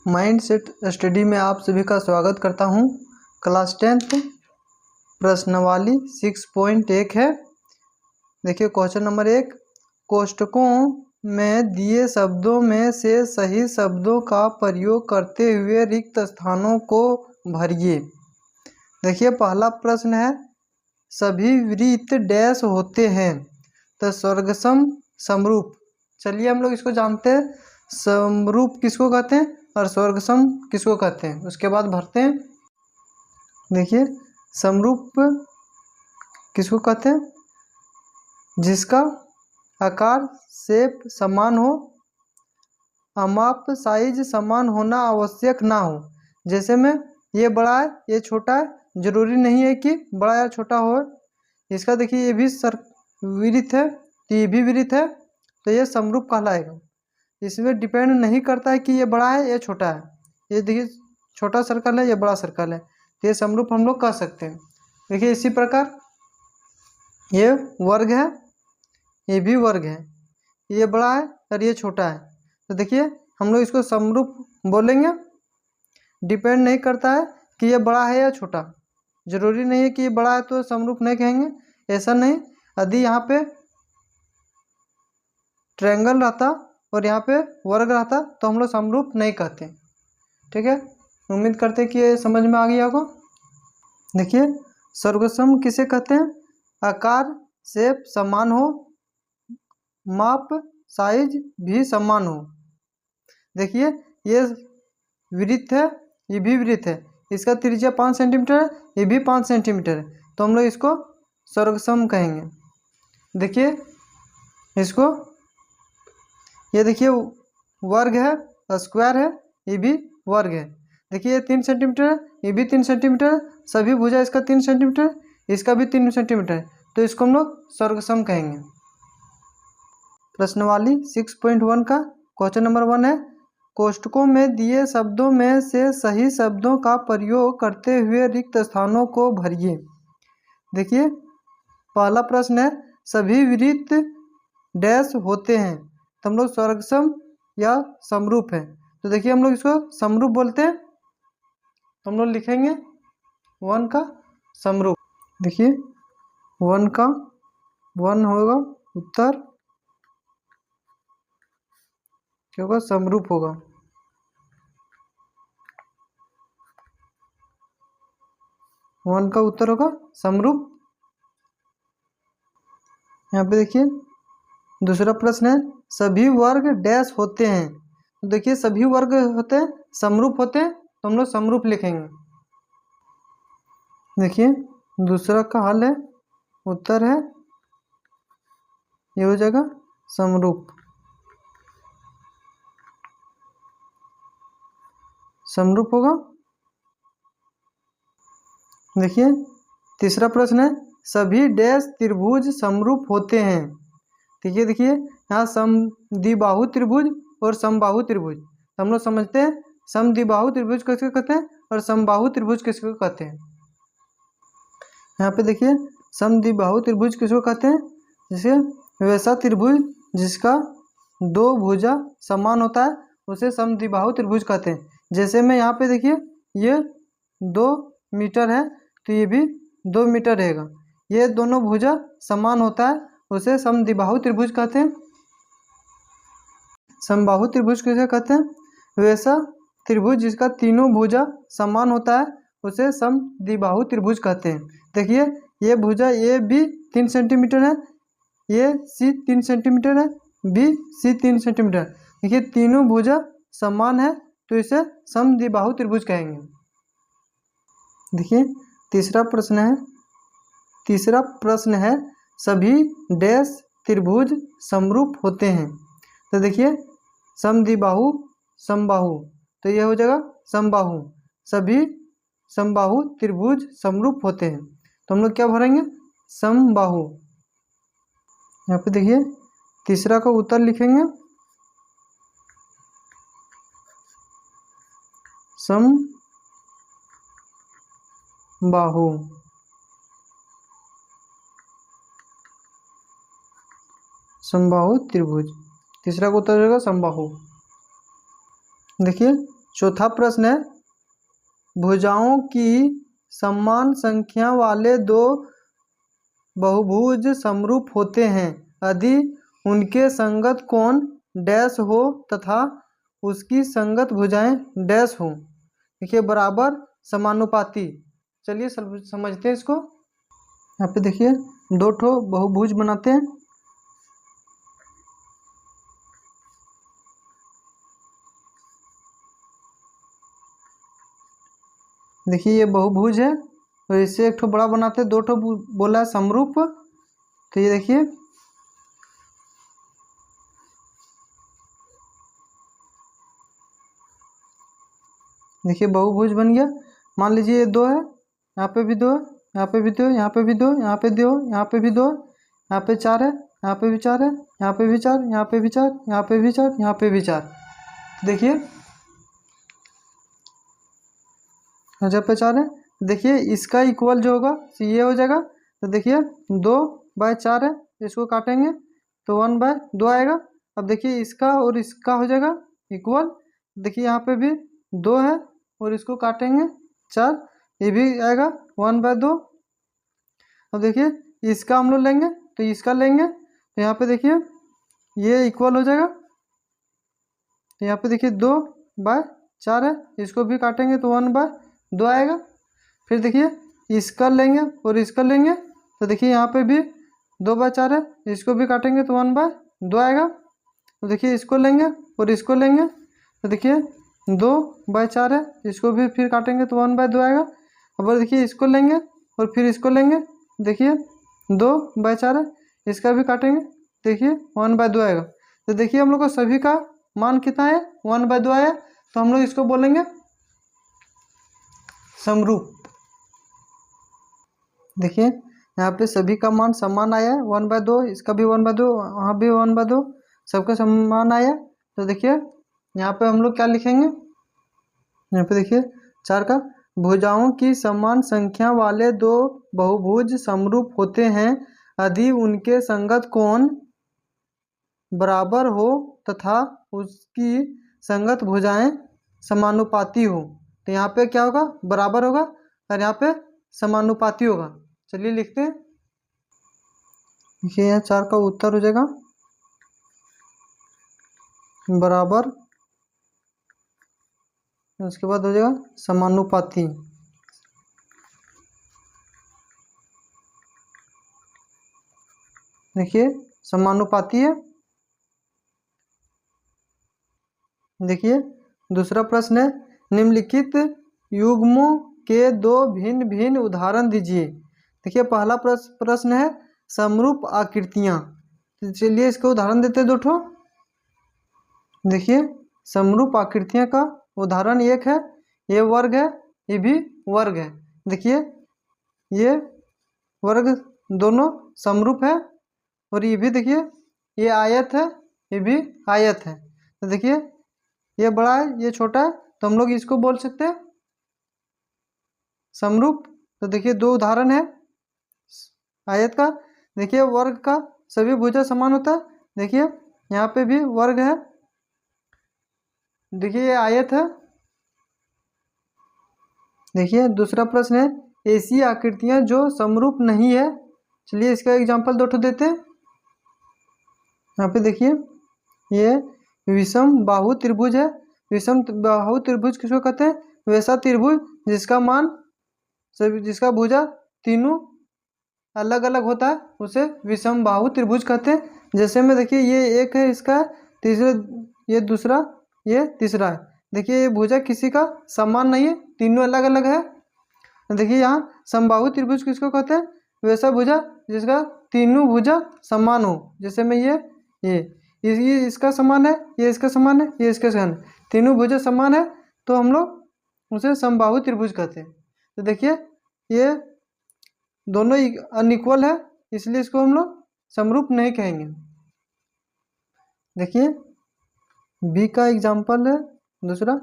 Mind set study में आप सभी का स्वागत करता हूं। क्लास 10th प्रश्नावली 6.1 है। देखिए क्वेश्चन नंबर 1, कोष्टकों में दिए शब्दों में से सही शब्दों का प्रयोग करते हुए रिक्त स्थानों को भरिए। देखिए पहला प्रश्न है, सभी वृत्त डैश होते हैं, तो स्वर्गसम समरूप। चलिए हम लोग इसको जानते हैं, समरूप किसको कहते हैं और स्वर्गसम किसको कहते हैं, उसके बाद भरते हैं। देखिए समरूप किसको कहते हैं, जिसका आकार शेप समान हो, अमाप साइज समान होना आवश्यक ना हो। जैसे में ये बड़ा है ये छोटा है, जरूरी नहीं है कि बड़ा या छोटा हो। इसका देखिए ये भी वृत्त है, तो ये भी वृत्त है, तो ये समरूप कहलाएगा। इसमें डिपेंड नहीं करता है कि ये बड़ा है या छोटा है। ये देखिए छोटा सर्कल है, ये बड़ा सर्कल है, तो ये समरूप हम लोग कह सकते हैं। देखिए इसी प्रकार ये वर्ग है, ये भी वर्ग है, ये बड़ा है और ये छोटा है, तो देखिए हम लोग इसको समरूप बोलेंगे। डिपेंड नहीं करता है कि ये बड़ा है या छोटा, जरूरी नहीं है कि ये बड़ा है तो समरूप नहीं कहेंगे, ऐसा नहीं। यदि यहाँ पे ट्रायंगल रहता और यहाँ पे वर्ग रहता तो हम लोग समरूप नहीं कहते। ठीक है, उम्मीद करते हैं कि ये समझ में आ गया होगा। देखिए स्वर्गसम किसे कहते हैं, आकार शेप समान हो, माप साइज भी समान हो। देखिए ये वृत्त है, ये भी वृत्त है, इसका त्रिज्या 5 सेंटीमीटर है, ये भी 5 सेंटीमीटर है, तो हम लोग इसको स्वर्गसम कहेंगे। देखिए इसको, ये देखिए वर्ग है, स्क्वायर है, ये भी वर्ग है। देखिए ये 3 सेंटीमीटर है, ये भी 3 सेंटीमीटर है, सभी भुजा इसका 3 सेंटीमीटर, इसका भी 3 सेंटीमीटर है, तो इसको हम लोग स्वर्गसम कहेंगे। प्रश्नावली 6.1 का क्वेश्चन नंबर 1 है, कोष्टकों में दिए शब्दों में से सही शब्दों का प्रयोग करते हुए रिक्त स्थानों को भरिए। देखिए पहला प्रश्न है, सभी वृत्त डैश होते हैं, तो हम लोग स्वर्गसम या समरूप है, तो देखिए हम लोग इसको समरूप बोलते हैं, तो हम लोग लिखेंगे 1 का समरूप। देखिए 1 का 1 होगा उत्तर, क्या होगा, समरूप होगा। वन का उत्तर होगा समरूप। यहाँ पे देखिए दूसरा प्रश्न है, सभी वर्ग डैश होते हैं, तो देखिए सभी वर्ग होते हैं समरूप होते हैं, तो हम लोग समरूप लिखेंगे। देखिए दूसरा का हल है, उत्तर है, ये हो जाएगा समरूप, समरूप होगा। देखिए तीसरा प्रश्न है, सभी डैश त्रिभुज समरूप होते हैं। ठीक है, देखिए यहाँ समद्विबाहु त्रिभुज और समबाहु त्रिभुज, हम लोग समझते हैं समद्विबाहु त्रिभुज किसको कहते हैं और समबाहु त्रिभुज किसको कहते हैं। यहाँ पे देखिए समद्विबाहु त्रिभुज किसको कहते हैं, जैसे वैसा त्रिभुज जिसका 2 भुजा समान होता है उसे समद्विबाहु त्रिभुज कहते हैं। जैसे में यहाँ पे देखिए ये 2 मीटर है, तो ये भी 2 मीटर रहेगा, ये दोनों भुजा समान होता है उसे समद्विबाहु त्रिभुज कहते हैं। समबाहु त्रिभुज किसे कहते हैं, वैसा त्रिभुज जिसका तीनों भुजा समान होता है उसे समद्विबाहु त्रिभुज कहते हैं। देखिए ये भुजा ए बी 3 सेंटीमीटर है, ये सी 3 सेंटीमीटर है, बी सी 3 सेंटीमीटर, देखिए तीनों भुजा समान है तो इसे समद्विबाहु त्रिभुज कहेंगे। देखिए तीसरा प्रश्न है, सभी डैश त्रिभुज समरूप होते हैं, तो देखिए समद्विबाहु समबाहु, तो यह हो जाएगा समबाहु, सभी समबाहु त्रिभुज समरूप होते हैं, तो हम लोग क्या भरेंगे, समबाहु। यहाँ पे देखिए तीसरा का उत्तर लिखेंगे समबाहु। समबाहु त्रिभुज, तीसरा का उत्तर रहेगा समबाहु। देखिए चौथा प्रश्न है, भुजाओं की समान संख्या वाले दो बहुभुज समरूप होते हैं यदि उनके संगत कोण डैश हो तथा उसकी संगत भुजाएं डैश हो। देखिए बराबर समानुपाती। चलिए समझते हैं इसको। यहाँ पे देखिए दो ठो बहुभुज बनाते हैं। देखिए ये बहुभुज है और इससे एक ठो बड़ा बनाते हैं, दो ठो बोला है समरूप। तो ये देखिए बहुभुज बन गया। मान लीजिए ये दो है, यहाँ पे भी दो है, यहाँ पे भी दो, यहाँ पे भी दो, यहाँ पे दो, यहाँ पे भी दो, यहाँ पे चार है, यहाँ पे भी चार है, यहाँ पे भी चार, यहाँ पे भी चार, यहाँ पे भी चार, यहाँ पे भी चार। देखिए जब पे चार है, देखिए इसका इक्वल जो होगा ये हो जाएगा। तो देखिए 2/4 है, इसको काटेंगे तो 1/2 आएगा। अब देखिए इसका और इसका हो जाएगा इक्वल। देखिए यहाँ पे भी 2 है और इसको काटेंगे 4, ये भी आएगा 1/2। अब देखिए इसका हम लोग लेंगे तो इसका लेंगे तो यहाँ पे देखिए ये इक्वल हो जाएगा। तो यहाँ पे देखिए 2/4 है, इसको भी काटेंगे तो 1/2 आएगा। फिर देखिए इसका लेंगे और इसका लेंगे तो देखिए यहाँ पे भी 2/4 है, इसको भी काटेंगे तो 1/2 आएगा। तो देखिए इसको लेंगे और इसको लेंगे तो देखिए 2/4 है, इसको भी फिर काटेंगे तो 1/2 आएगा। अब देखिए इसको लेंगे और फिर इसको लेंगे, देखिए 2/4 है, इसका भी काटेंगे, देखिए 1/2 आएगा। तो देखिए हम लोग को सभी का मान कितना है, 1/2 आया। तो हम लोग इसको बोलेंगे समरूप। देखिए यहाँ पे सभी का मान समान आया है, 1/2, इसका भी 1/2, वहाँ भी 1/2, सबका समान आया। तो देखिए यहाँ पे हम लोग क्या लिखेंगे, यहाँ पे देखिए 4 का, भुजाओं की समान संख्या वाले दो बहुभुज समरूप होते हैं यदि उनके संगत कोण बराबर हो तथा उसकी संगत भुजाएं समानुपाती हो। तो यहाँ पे क्या होगा, बराबर होगा और यहाँ पे समानुपाती होगा। चलिए लिखते हैं। देखिए यहाँ 4 का उत्तर हो जाएगा बराबर, उसके बाद हो जाएगा समानुपाती। देखिए समानुपाती है। देखिए दूसरा प्रश्न है, निम्नलिखित युग्मों के दो भिन्न भिन्न उदाहरण दीजिए। देखिए पहला प्रश्न है समरूप आकृतियाँ। चलिए इसके उदाहरण देते हैं दो ठो। देखिए समरूप आकृतियाँ का उदाहरण एक है, ये वर्ग है, ये भी वर्ग है। देखिए ये वर्ग दोनों समरूप है और ये भी देखिए ये आयत है, ये भी आयत है। तो देखिए ये बड़ा है, ये छोटा है, तो हम लोग इसको बोल सकते हैं समरूप। तो देखिए दो उदाहरण है आयत का। देखिए वर्ग का सभी भुजा समान होता है, देखिए यहाँ पे भी वर्ग है, देखिए ये आयत है। देखिए दूसरा प्रश्न है, ऐसी आकृतियाँ जो समरूप नहीं है। चलिए इसका एग्जांपल दो ठो देते हैं। यहाँ पे देखिए ये विषम बाहु त्रिभुज है। विषम बाहु त्रिभुज किसको कहते हैं, वैसा त्रिभुज जिसका मान सभी, जिसका भुजा तीनों अलग अलग होता है, उसे विषम बाहु त्रिभुज कहते हैं। जैसे में देखिए ये एक है इसका, तीसरा ये दूसरा, ये तीसरा है। देखिए ये भुजा किसी का समान नहीं है, तीनों अलग अलग है। देखिए यहाँ समबाहु त्रिभुज किसको कहते हैं, वैसा भुजा जिसका तीनों भुजा समान हो। जैसे में ये इसका समान है, ये इसका समान है, ये इसका समान है, तीनों भुजा समान है तो हम लोग उसे समबाहु त्रिभुज कहते हैं। तो देखिए ये दोनों अनइक्वल है, इसलिए इसको हम लोग समरूप नहीं कहेंगे। देखिए बी का एग्जाम्पल है दूसरा,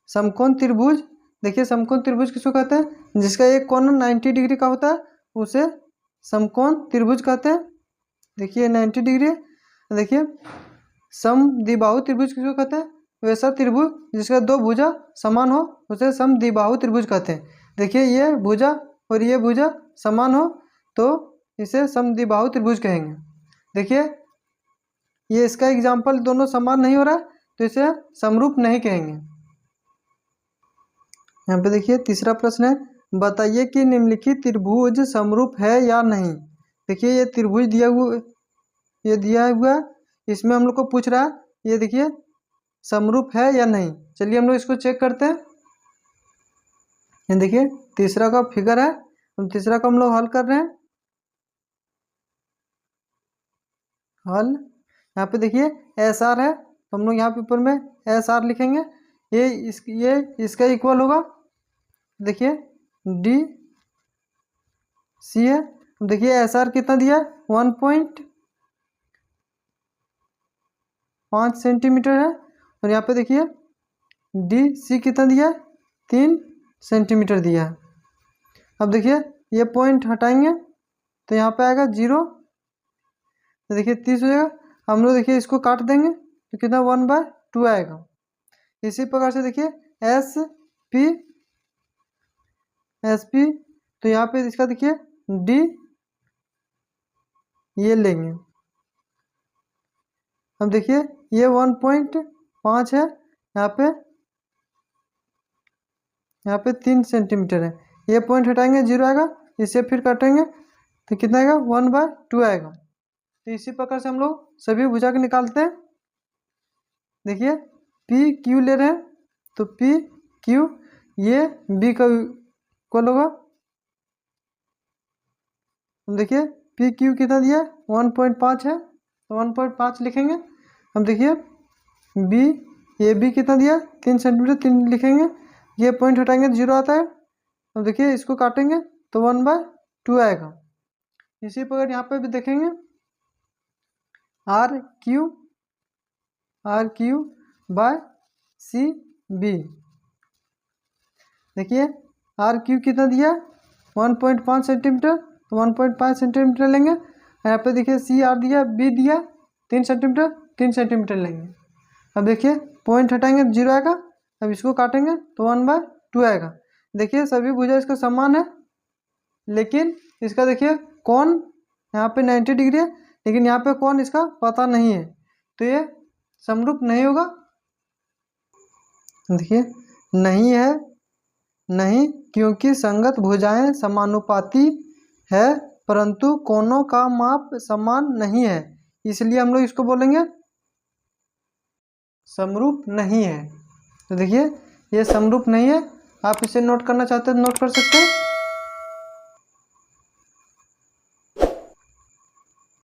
समकोण त्रिभुज। देखिए समकोण त्रिभुज किसको कहते हैं, जिसका एक कोण 90 डिग्री का होता है उसे समकोण त्रिभुज कहते हैं। देखिए 90 डिग्री है। देखिए समद्विबाहु त्रिभुज किसको कहते हैं, वैसा त्रिभुज जिसका दो भुजा समान हो उसे समद्विबाहु त्रिभुज कहते हैं। देखिए ये भुजा और ये भुजा समान हो तो इसे समद्विबाहु त्रिभुज कहेंगे। देखिए ये इसका एग्जाम्पल दोनों समान नहीं हो रहा है तो इसे समरूप नहीं कहेंगे। यहाँ पे देखिए तीसरा प्रश्न है, बताइए कि निम्नलिखित त्रिभुज समरूप है या नहीं। देखिए ये त्रिभुज दिया हुआ है, इसमें हम लोग को पूछ रहा है ये देखिए समरूप है या नहीं। चलिए हम लोग इसको चेक करते हैं। ये देखिए तीसरा का फिगर है, हम तीसरा का हम लोग हल कर रहे हैं। हल यहाँ पे देखिए एस आर है तो हम लोग यहाँ पे ऊपर में एस आर लिखेंगे। ये इसका इक्वल होगा देखिए डी सी है। देखिए एस आर कितना दिया है 1.5 सेंटीमीटर है और यहाँ पे देखिए डी सी कितना दिया है 3 सेंटीमीटर दिया है। अब देखिए ये पॉइंट हटाएंगे तो यहाँ पे आएगा 0, तो देखिए 30 हो जाएगा। हम लोग देखिए इसको काट देंगे तो कितना 1/2 आएगा। इसी प्रकार से देखिए एस पी तो यहाँ पे इसका देखिए डी ये लेंगे। अब देखिए ये 1.5 है, यहाँ पे 3 सेंटीमीटर है। ये पॉइंट हटाएंगे 0 आएगा, इसे फिर काटेंगे तो कितना आएगा 1/2 आएगा। तो इसी प्रकार से हम लोग सभी भुजा के निकालते हैं। देखिए पी क्यू ले रहे हैं तो पी क्यू ये बी का इक्वल होगा। देखिए पी क्यू कितना दिया है 1.5 है तो 1.5 लिखेंगे। अब देखिए बी ये बी कितना दिया 3 सेंटीमीटर 3 लिखेंगे। ये पॉइंट हटाएंगे तो 0 आता है। अब देखिए इसको काटेंगे तो 1/2 आएगा। इसी प्रकार यहाँ पे भी देखेंगे R Q by C B. देखिए आर क्यू कितना दिया 1.5 सेंटीमीटर तो 1.5 सेंटीमीटर लेंगे। यहाँ पे देखिए सी आर दिया बी दिया 3 सेंटीमीटर लेंगे। अब देखिए पॉइंट हटाएंगे तो 0 आएगा। अब इसको काटेंगे तो 1/2 आएगा। देखिए सभी भुजा इसका समान है लेकिन इसका देखिए कोण यहाँ पे 90 डिग्री है लेकिन यहाँ पे कोण इसका पता नहीं है तो ये समरूप नहीं होगा। देखिए नहीं क्योंकि संगत भुजाएं समानुपाती है परंतु कोणों का माप समान नहीं है, इसलिए हम लोग इसको बोलेंगे समरूप नहीं है। तो देखिए ये समरूप नहीं है। आप इसे नोट करना चाहते हैं तो नोट कर सकते हैं।